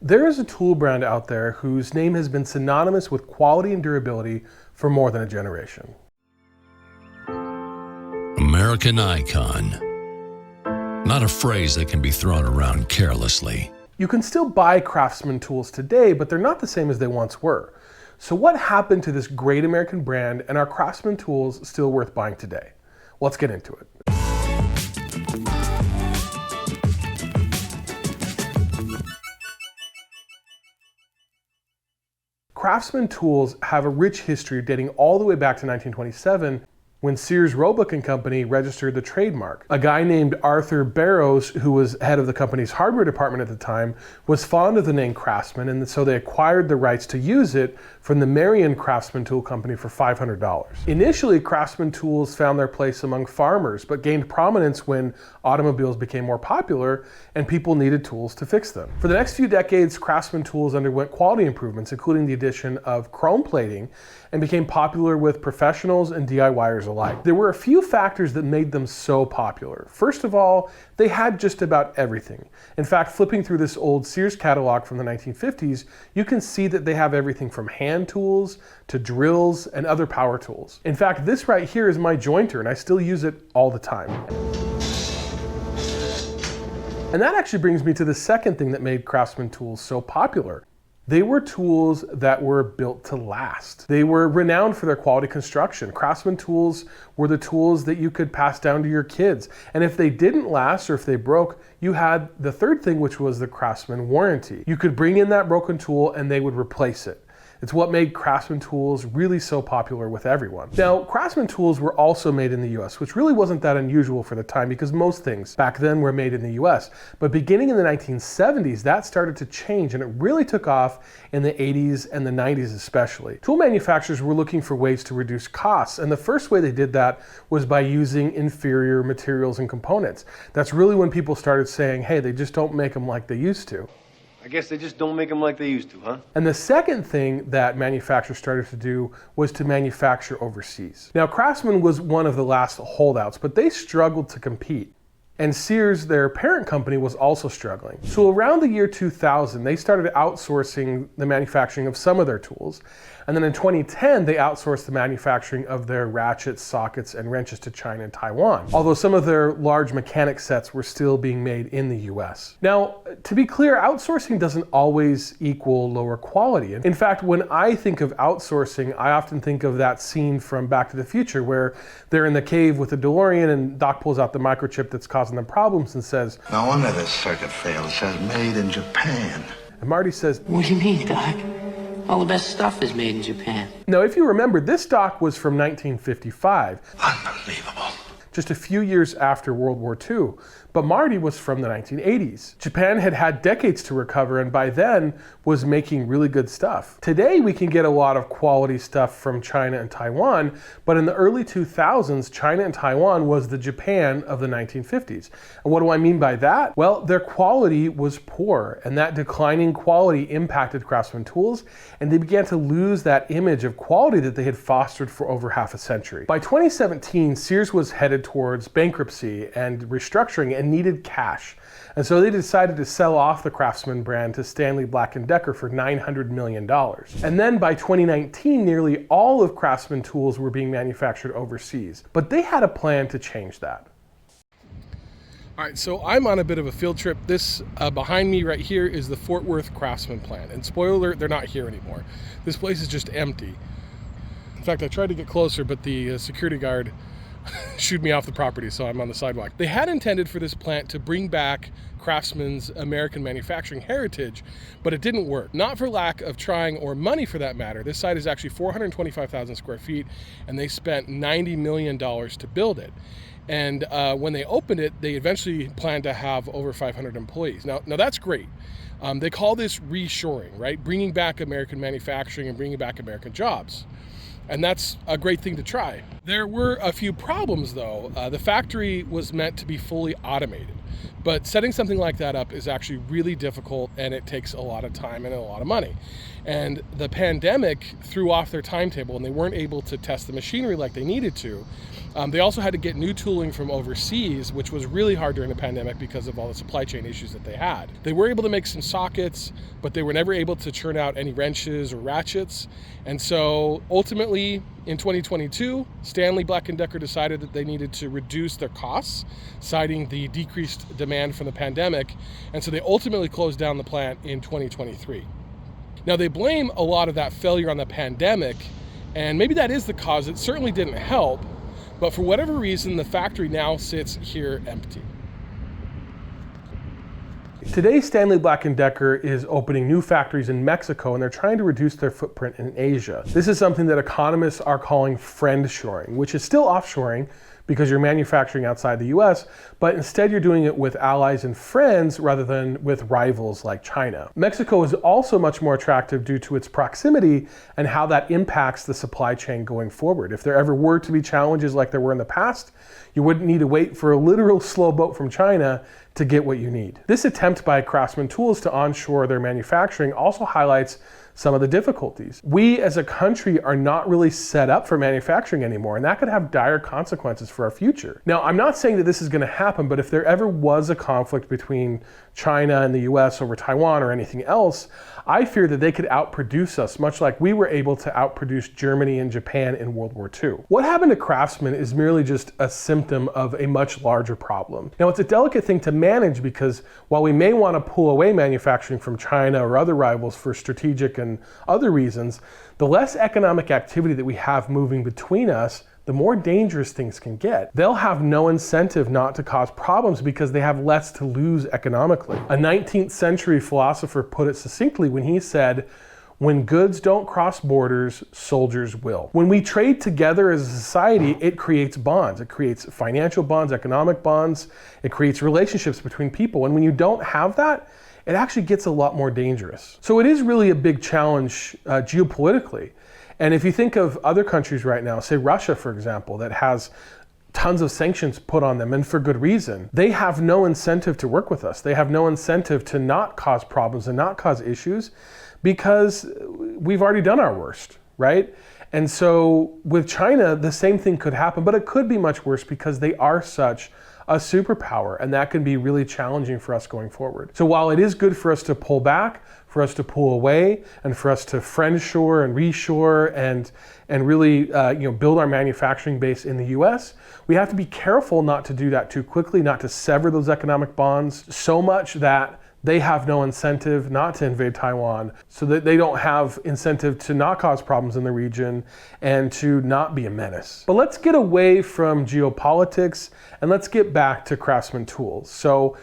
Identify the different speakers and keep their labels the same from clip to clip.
Speaker 1: There is a tool brand out there whose name has been synonymous with quality and durability for more than a generation.
Speaker 2: American icon. Not a phrase that can be thrown around carelessly.
Speaker 1: You can still buy Craftsman tools today, but they're not the same as they once were. So what happened to this great American brand, and are Craftsman tools still worth buying today? Let's get into it. Craftsman tools have a rich history dating all the way back to 1927, when Sears, Roebuck & Company registered the trademark. A guy named Arthur Barrows, who was head of the company's hardware department at the time, was fond of the name Craftsman, and so they acquired the rights to use it from the Marion Craftsman Tool Company for $500. Initially, Craftsman tools found their place among farmers, but gained prominence when automobiles became more popular and people needed tools to fix them. For the next few decades, Craftsman tools underwent quality improvements, including the addition of chrome plating, and became popular with professionals and DIYers alike. There were a few factors that made them so popular. First of all, they had just about everything. In fact, flipping through this old Sears catalog from the 1950s, you can see that they have everything from hand tools to drills and other power tools. In fact, this right here is my jointer, and I still use it all the time. And that actually brings me to the second thing that made Craftsman tools so popular. They were tools that were built to last. They were renowned for their quality construction. Craftsman tools were the tools that you could pass down to your kids. And if they didn't last or if they broke, you had the third thing, which was the Craftsman warranty. You could bring in that broken tool and they would replace it. It's what made Craftsman tools really so popular with everyone. Now, Craftsman tools were also made in the US, which really wasn't that unusual for the time because most things back then were made in the US. But beginning in the 1970s, that started to change, and it really took off in the 80s and the 90s especially. Tool manufacturers were looking for ways to reduce costs, and the first way they did that was by using inferior materials and components. That's really when people started saying, hey, they just don't make them like they used to.
Speaker 3: I guess they just don't make them like they used to, huh?
Speaker 1: And the second thing that manufacturers started to do was to manufacture overseas. Now, Craftsman was one of the last holdouts, but they struggled to compete. And Sears, their parent company, was also struggling. So around the year 2000, they started outsourcing the manufacturing of some of their tools. And then in 2010, they outsourced the manufacturing of their ratchets, sockets, and wrenches to China and Taiwan, although some of their large mechanic sets were still being made in the US. Now, to be clear, outsourcing doesn't always equal lower quality. In fact, when I think of outsourcing, I often think of that scene from Back to the Future where they're in the cave with the DeLorean and Doc pulls out the microchip that's causing them problems and says,
Speaker 4: "No wonder this circuit failed. It says made in Japan."
Speaker 1: And Marty says,
Speaker 5: "What do you mean, Doc? All the best stuff is made in Japan."
Speaker 1: Now, if you remember, this dock was from 1955.
Speaker 4: Unbelievable.
Speaker 1: Just a few years after World War II. But Marty was from the 1980s. Japan had had decades to recover and by then was making really good stuff. Today we can get a lot of quality stuff from China and Taiwan, but in the early 2000s, China and Taiwan was the Japan of the 1950s. And what do I mean by that? Well, their quality was poor, and that declining quality impacted Craftsman tools, and they began to lose that image of quality that they had fostered for over half a century. By 2017, Sears was headed towards bankruptcy and restructuring and needed cash. And so they decided to sell off the Craftsman brand to Stanley Black & Decker for $900 million. And then by 2019, nearly all of Craftsman tools were being manufactured overseas. But they had a plan to change that. All right, so I'm on a bit of a field trip. This behind me right here is the Fort Worth Craftsman plant. And spoiler alert, they're not here anymore. This place is just empty. In fact, I tried to get closer, but the security guard shooed me off the property, so I'm on the sidewalk. They had intended for this plant to bring back Craftsman's American manufacturing heritage, but it didn't work. Not for lack of trying or money for that matter. This site is actually 425,000 square feet, and they spent $90 million to build it. And when they opened it, they eventually planned to have over 500 employees. Now that's great. They call this reshoring, right? Bringing back American manufacturing and bringing back American jobs. And that's a great thing to try. There were a few problems though. The factory was meant to be fully automated, But setting something like that up is actually really difficult, and it takes a lot of time and a lot of money. And the pandemic threw off their timetable, and they weren't able to test the machinery like they needed to. They also had to get new tooling from overseas, which was really hard during the pandemic because of all the supply chain issues that they had. They were able to make some sockets, but they were never able to churn out any wrenches or ratchets. And so ultimately in 2022, Stanley Black & Decker decided that they needed to reduce their costs, citing the decreased demand from the pandemic. And so they ultimately closed down the plant in 2023. Now they blame a lot of that failure on the pandemic, and maybe that is the cause. It certainly didn't help. But for whatever reason, the factory now sits here empty. Today, Stanley Black & Decker is opening new factories in Mexico, and they're trying to reduce their footprint in Asia. This is something that economists are calling friendshoring, which is still offshoring because you're manufacturing outside the US, but instead you're doing it with allies and friends rather than with rivals like China. Mexico is also much more attractive due to its proximity and how that impacts the supply chain going forward. If there ever were to be challenges like there were in the past, you wouldn't need to wait for a literal slow boat from China to get what you need. This attempt by Craftsman Tools to onshore their manufacturing also highlights some of the difficulties. We as a country are not really set up for manufacturing anymore, and that could have dire consequences for our future. Now, I'm not saying that this is going to happen, but if there ever was a conflict between China and the US over Taiwan or anything else, I fear that they could outproduce us, much like we were able to outproduce Germany and Japan in World War II. What happened to Craftsman is merely just a symptom of a much larger problem. Now, it's a delicate thing to manage because while we may want to pull away manufacturing from China or other rivals for strategic and other reasons, the less economic activity that we have moving between us, the more dangerous things can get. They'll have no incentive not to cause problems because they have less to lose economically. A 19th century philosopher put it succinctly when he said, "When goods don't cross borders, soldiers will." When we trade together as a society, it creates bonds. It creates financial bonds, economic bonds. It creates relationships between people. And when you don't have that, it actually gets a lot more dangerous. So it is really a big challenge geopolitically. And if you think of other countries right now, say Russia, for example, that has tons of sanctions put on them, and for good reason, they have no incentive to work with us. They have no incentive to not cause problems and not cause issues because we've already done our worst, right? And so with China, the same thing could happen, but it could be much worse because they are such a superpower, and that can be really challenging for us going forward. So while it is good for us to pull back, for us to pull away, and for us to friendshore and reshore and really build our manufacturing base in the US, we have to be careful not to do that too quickly, not to sever those economic bonds so much that they have no incentive not to invade Taiwan, so that they don't have incentive to not cause problems in the region and to not be a menace. But let's get away from geopolitics and let's get back to Craftsman Tools. So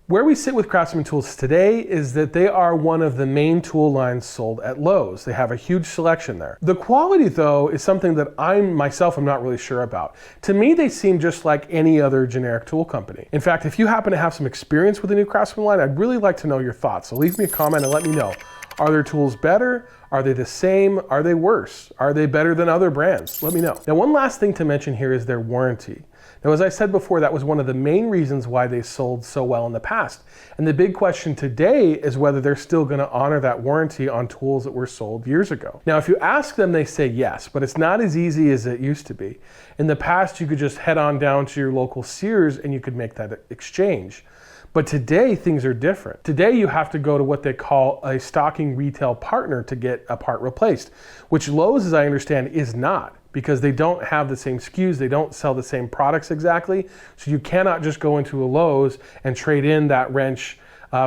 Speaker 1: where we sit with Craftsman Tools today is that they are one of the main tool lines sold at Lowe's. They have a huge selection there. The quality, though, is something that I'm not really sure about. To me, they seem just like any other generic tool company. In fact, if you happen to have some experience with the new Craftsman line, I'd really like to know your thoughts. So leave me a comment and let me know. Are their tools better? Are they the same? Are they worse? Are they better than other brands? Let me know. Now, one last thing to mention here is their warranty. Now, as I said before, that was one of the main reasons why they sold so well in the past. And the big question today is whether they're still going to honor that warranty on tools that were sold years ago. Now, if you ask them, they say yes, but it's not as easy as it used to be. In the past, you could just head on down to your local Sears and you could make that exchange. But today, things are different. Today, you have to go to what they call a stocking retail partner to get a part replaced, which Lowe's, as I understand, is not, because they don't have the same SKUs, they don't sell the same products exactly. So you cannot just go into a Lowe's and trade in that wrench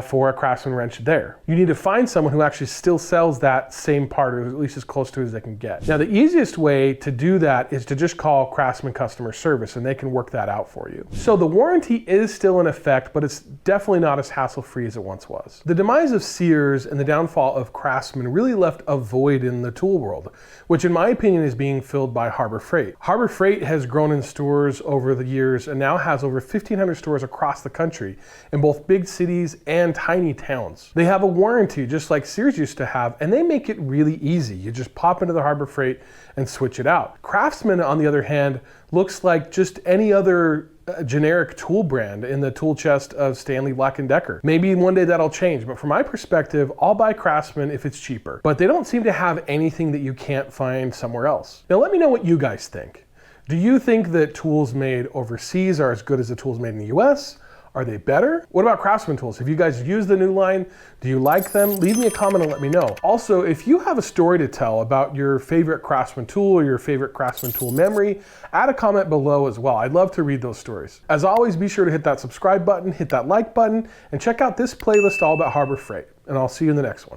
Speaker 1: for a Craftsman wrench there. You need to find someone who actually still sells that same part, or at least as close to it as they can get. Now, the easiest way to do that is to just call Craftsman customer service, and they can work that out for you. So the warranty is still in effect, but it's definitely not as hassle-free as it once was. The demise of Sears and the downfall of Craftsman really left a void in the tool world, which in my opinion is being filled by Harbor Freight. Harbor Freight has grown in stores over the years and now has over 1,500 stores across the country in both big cities and tiny towns. They have a warranty just like Sears used to have, and they make it really easy. You just pop into the Harbor Freight and switch it out. Craftsman, on the other hand, looks like just any other a generic tool brand in the tool chest of Stanley Black & Decker. Maybe one day that'll change, but from my perspective, I'll buy Craftsman if it's cheaper. But they don't seem to have anything that you can't find somewhere else. Now let me know what you guys think. Do you think that tools made overseas are as good as the tools made in the US? Are they better? What about Craftsman Tools? Have you guys used the new line? Do you like them? Leave me a comment and let me know. Also, if you have a story to tell about your favorite Craftsman tool or your favorite Craftsman tool memory, add a comment below as well. I'd love to read those stories. As always, be sure to hit that subscribe button, hit that like button, and check out this playlist all about Harbor Freight. And I'll see you in the next one.